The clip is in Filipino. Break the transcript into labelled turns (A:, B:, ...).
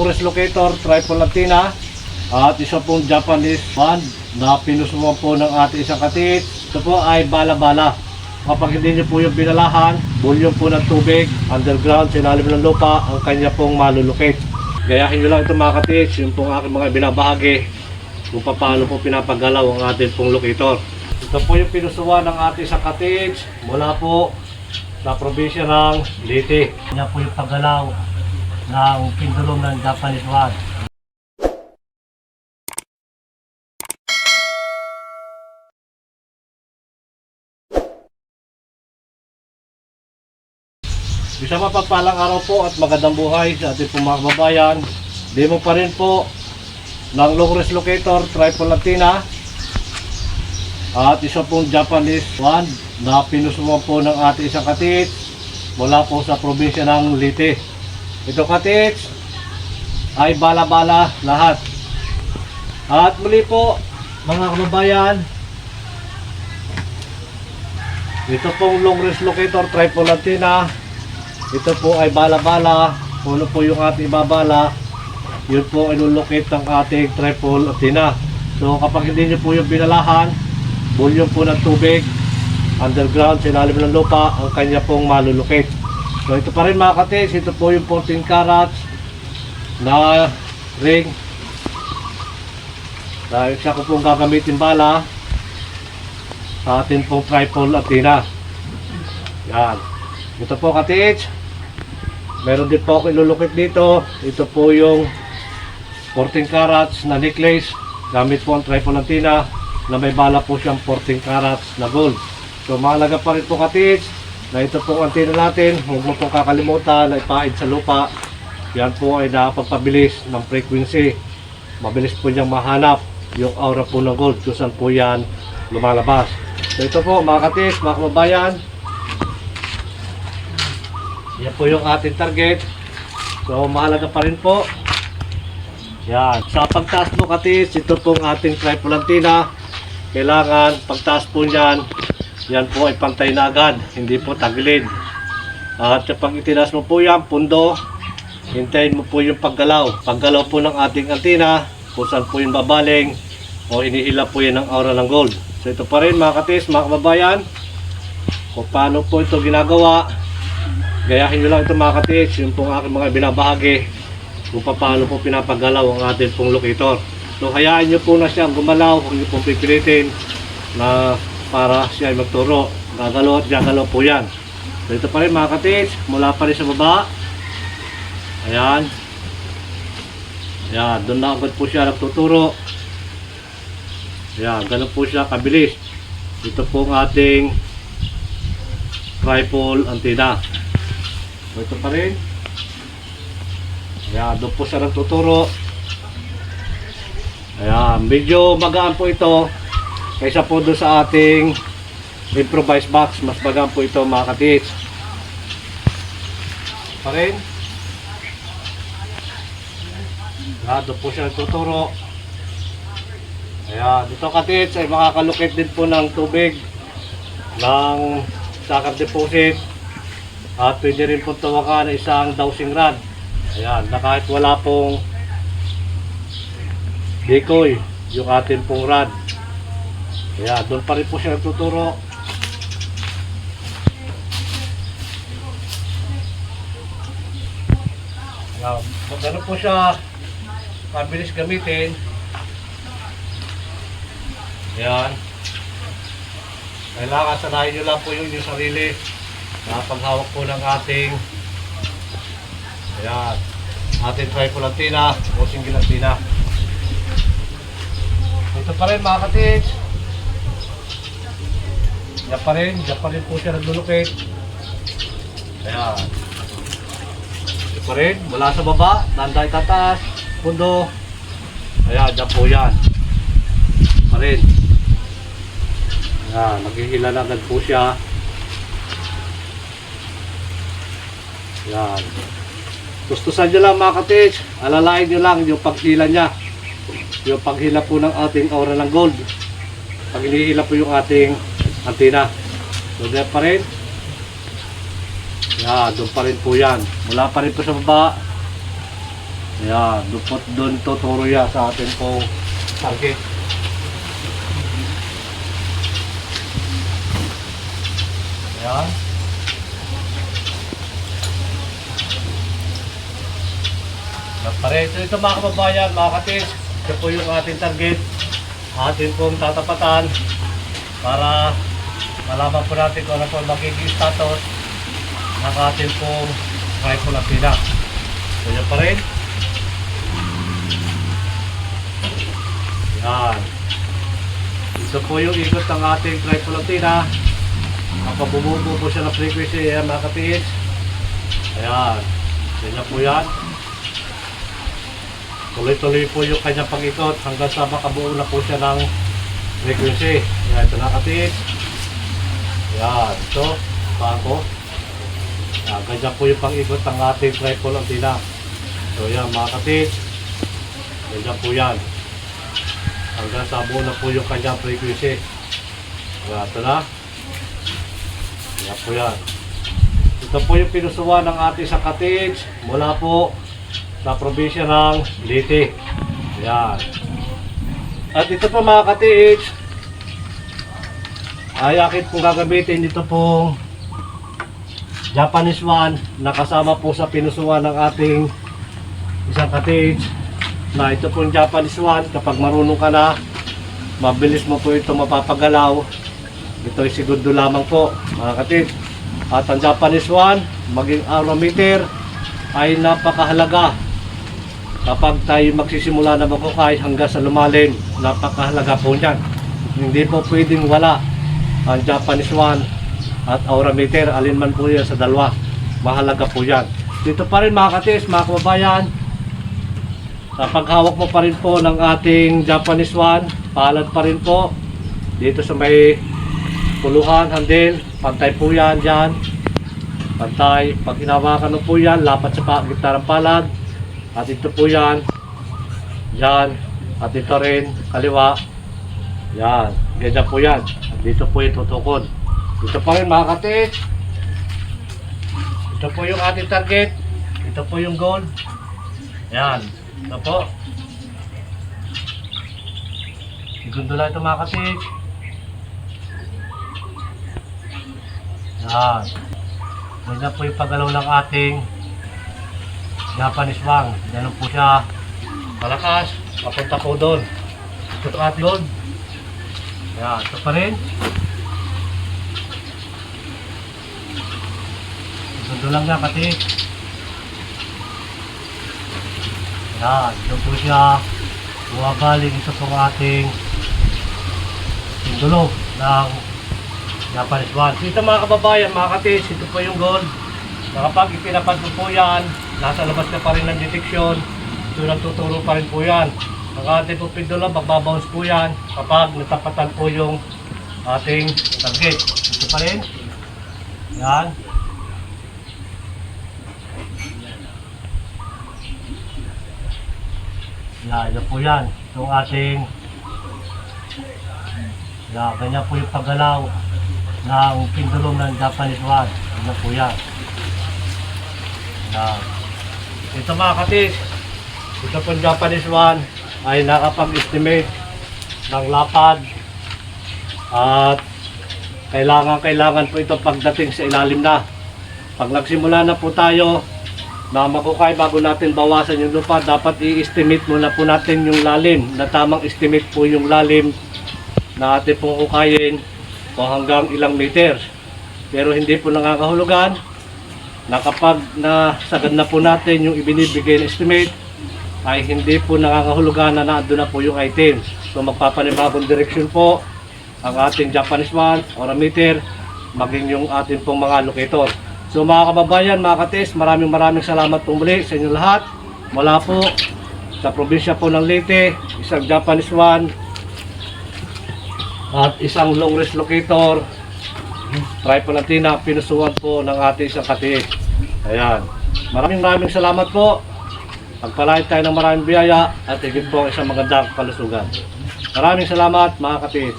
A: Forest locator, triple antenna, at isa pong Japanese band na pinusuan po ng ating isang katit. Ito po ay bala-bala. Kapag hindi nyo po yung binalahan, bulyong po ng tubig, underground, sa ilalim ng lupa, ang kanya pong malulukit. Gayahin nyo lang ito mga katits, yung pong aking mga binabahagi kung paano po pinapagalaw ang ating pong locator. Ito po yung pinusuan ng ating isang katits mula po sa probinsya ng Leyte. Yan po yung paggalaw ng pindulong ng Japanese one. Isang mapagpalang araw po at magandang buhay sa ating pong mga kababayan. Demo pa rin po ng long range locator, triple antenna, at isa pong Japanese one na pinusuan po ng ating isang katits mula po sa probinsya ng Leyte. Ito katits ay bala-bala lahat. At muli po mga kababayan, ito pong long range locator, triple antenna. Ito po ay bala-bala. Puno po yung ating ibabala, yun po ay lulukit ng ating triple antenna. So kapag hindi nyo po yung binalahan, bulyong po ng tubig, underground, sa ilalim ng lupa, ang kanya pong malulukit. So ito pa rin mga katis, ito po yung 14 carats na ring. Dahil siya ko pong gagamitin bala sa ating pong triple antenna. Yan. Ito po katis. Meron din po ako ilulukit dito. Ito po yung 14 carats na necklace. Gamit po ang triple antenna na may bala po siyang 14 carats na gold. So mahalaga pa rin po katis na ito pong antenna natin. Huwag mo pong kakalimutan na ipaid sa lupa. Yan po ay nakapagpabilis ng frequency. Mabilis po niyang mahanap yung aura po ng gold kung saan po yan lumalabas. So ito po mga katis, mga kababayan, yan po yung ating target. So mahalaga pa rin po. Yan. Sa pagtaas po katis, ito pong ating triple antenna. Kailangan pagtaas po niyan, yan po ay pantay na agad, hindi po tagilid. At kapag itinaas mo po yan, pundo, hintayin mo po yung paggalaw. Paggalaw po ng ating antenna, kung saan po yung babaling o inihila po yan ng aura ng gold. So ito pa rin mga katis, mga kababayan, kung paano po ito ginagawa. Gayahin nyo lang ito mga katis, yung pong aking mga binabahagi kung paano po pinapagalaw ang ating pong locator. So hayaan nyo po na siyang gumalaw, huwag nyo pong pipilitin na para siya ay magturo. Gagalaw at gagalaw po yan. So ito pa rin mga katis, mula pa rin sa baba. Ayan. Ayan, doon na agad po siya nagtuturo. Ayan, ganun po siya kabilis. Ito po ang ating triple antenna. So ito pa rin. Ayan, doon po siya nagtuturo. Ayan, medyo magaan po ito kaysa po doon sa ating improvised box. Mas magaan po ito mga katits. Pa rin. Ayan, doon po siya nagtuturo. Ayan, ito katits ay makakalukit din po ng tubig ng sakang deposit. At pwede rin po tawakan ng isang dowsing rod. Ayan, na kahit wala pong decoy yung ating pong rod. Ayan, doon pa rin po siya nagtuturo. Ayan, gano'n po siya mabilis gamitin. Ayan. Kailangan sanayin nyo lang po yung inyong sarili na paghawak po ng ating ayan, ating triple antenna o single antenna. Ito pa rin mga katits. Yan pa rin po siya naglulukit. Ayan. Ito pa rin, mula sa baba, tanda itataas, pundo. Ayan, dyan po yan. Pa rin. Ayan, naghihila na agad po siya. Yan. Gustusan nyo lang mga katits, alalain nyo lang yung paghila niya. Yung paghila po ng ating aura ng gold. Pag hinihila po yung ating antenna. So diyan pa rin. Yan, doon pa rin po yan. Mula pa rin po sa baba. Ayan, dupot doon tuturo yan sa atin pong target. Ayan. Nagpareto ito mga kababayan, mga katis. Ito po yung ating target. Atin pong tatapatan para malaman po natin kung ano po magiging status ng ating pong rifle na pila. So yun pa rin. Yan. Ito po yung ikot ng ating tripolatina. Kapag bumubo po siya ng frequency, ayan mga katiis. Ayan. Ganyan po yan. Tuloy-tuloy po yung kanyang pag-ikot hanggang sa makabuo na po siya ng frequency. Ayan, ito mga katiis. Ayan. Ito. Bako. Ayan, ganyan po yung pag-ikot ng ating tripolatina. So ayan mga katiis. Ganyan po yan. Hanggang sa buo na po yung kanyang frequency. Ayan, ito na. Ayan po yan. Ito po yung pinusuan ng ating sa cottage mula po sa probinsya ng Leyte. Ayan. At ito po mga cottage ay akin po gagamitin dito pong Japanese one na kasama po sa pinusuan ng ating isang cottage. Na ito pong Japanese one, kapag marunong ka na, mabilis mo po ito mapapagalaw. Ito ay segundo lamang po mga kapatid. At ang Japanese one, maging aerometer ay napakahalaga. Kapag tayo magsisimula na maghukay hanggang sa lumalim, napakahalaga po niyan. Hindi po pwedeng wala ang Japanese one at aerometer, alinman po yan sa dalawa. Mahalaga po yan. Dito pa rin mga kapatid, mga kababayan, sa paghawak mo pa rin po ng ating Japanese one, palad pa rin po dito sa may puluhan, handle, pantay po yan dyan, pantay. Pag hinawakan mo po yan, lapat sa gitna ng palad, at ito po yan dyan, at ito rin kaliwa yan, ganyan po yan, at dito po yung tutukod. Ito pa rin mga katis, ito po yung ating target, ito po yung goal yan. Ito po. Segundo lang ito mga kasig. Yan. Ganyan po yung paggalaw ng ating Japanese wang. Ganun po siya malakas. Papunta po doon. Ito ating doon. Yan. Ito pa rin. Segundo lang nga kasig. Yan, doon po siya buwagaling ito pong ating sindulog ng Japanese one. Ito mga kababayan, mga katis, ito po yung goal na kapag ipinapad mo po yan, nasa labas na pa rin ng deteksyon, ito nagtuturo pa rin po yan. Ang ating po pendulum, magbabounce po yan kapag natapatan po yung ating target. Ito pa rin. Yan. Yan, yan po yan. Itong ating yan, ganyan po yung paggalaw ng pendulum ng Japanese one. Ganyan po yan. Yan. Ito mga katis, ito po Japanese one ay nakapag-estimate ng lapad at kailangan po ito pagdating sa ilalim na. Pag nagsimula na po tayo na maghukay bago natin bawasan yung lupa, dapat i-estimate muna po natin yung lalim, na tamang estimate po yung lalim na atin pong hukayin kung hanggang ilang meters. Pero hindi po nakakahulugan na kapag nasagad na po natin yung ibinibigay na estimate ay hindi po nakakahulugan na naandun na po yung items. So magpapanibagong direksyon po ang ating Japanese one, aerometer, maging yung ating pong mga locator. So mga kababayan, mga katis, maraming salamat po muli sa inyo lahat. Mula po sa probinsya po ng Leyte, isang Japanese one at isang long range locator, tripolatina, pinusuan po ng ating isang katis. Ayan. Maraming salamat po. Pagpalain tayo ng maraming biyaya at higit po isang magandang kalusugan. Maraming salamat mga katis.